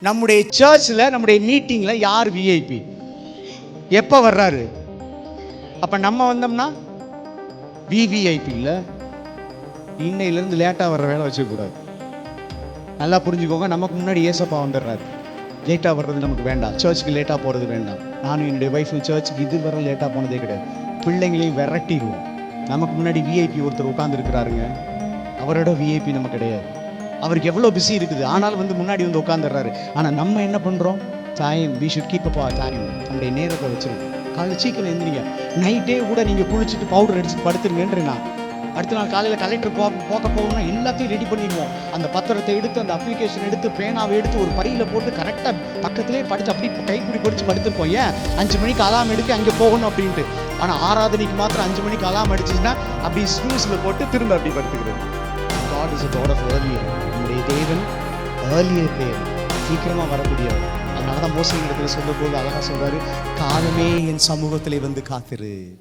நம்முடைய சர்ச்சில் நம்முடைய மீட்டிங்கில் யார் விஐபி, எப்போ வர்றாரு? அப்போ நம்ம வந்தோம்னா விவிஐபி இல்லை. இன்னையிலேருந்து லேட்டாக வர்ற வேலை வச்சுக்கூடாது. நல்லா புரிஞ்சுக்கோங்க. நமக்கு முன்னாடி ஏசப்பா வந்துடுறாரு. லேட்டாக வர்றது நமக்கு வேண்டாம். சர்ச்சுக்கு லேட்டாக போகிறது வேண்டாம். நானும் என்னுடைய ஒய்ஃபும் சர்ச்சுக்கு இது வர லேட்டாக போனதே கிடையாது. பிள்ளைங்களையும் விரட்டிடுவோம். நமக்கு முன்னாடி விஐபி ஒருத்தர் உட்காந்துருக்கிறாருங்க. அவரோட விஐபி நம்ம கிடையாது. அவருக்கு எவ்வளோ பிஸி இருக்குது, ஆனாலும் முன்னாடி உட்காந்துடுறாரு. ஆனால் நம்ம என்ன பண்ணுறோம்? Time, we should keep up time. நம்முடைய நேரத்தை வச்சிருக்கோம். காலையில் சீக்கிரம் எழுந்திரிங்க. நைட்டே கூட நீங்கள் குளிச்சுட்டு பவுடர் அடிச்சுட்டு படுத்துருங்கன்றேன். அடுத்த நாள் காலையில் கலெக்டர் போக போகணும்னா எல்லாத்தையும் ரெடி பண்ணிடுவோம். அந்த பத்திரத்தை எடுத்து, அந்த அப்ளிகேஷன் எடுத்து, பேனாவை எடுத்து ஒரு பையில் போட்டு கரெக்டாக பக்கத்துலேயே படித்து அப்படி கைப்பிடி படித்து படுத்துருப்போம். ஏன் 5 மணிக்கு அலாம் எடுக்க அங்கே போகணும் அப்படின்ட்டு. ஆனால் ஆராதனைக்கு மாத்திரம் 5 மணிக்கு அலாம் அடிச்சுன்னா அப்படி ஸ்னூஸில் போட்டு திரும்ப அப்படி படுத்துக்கிறது. God is a God of earlier. நம்முடைய தேவன் ஏர்லியர் தேவன், சீக்கிரமாக வரக்கூடியவர். அதனால தான் மோசே இடத்துல சொல்லும் போது அழகாக சொல்றாரு, காலமே என் சமூகத்திலே வந்து காத்திரு.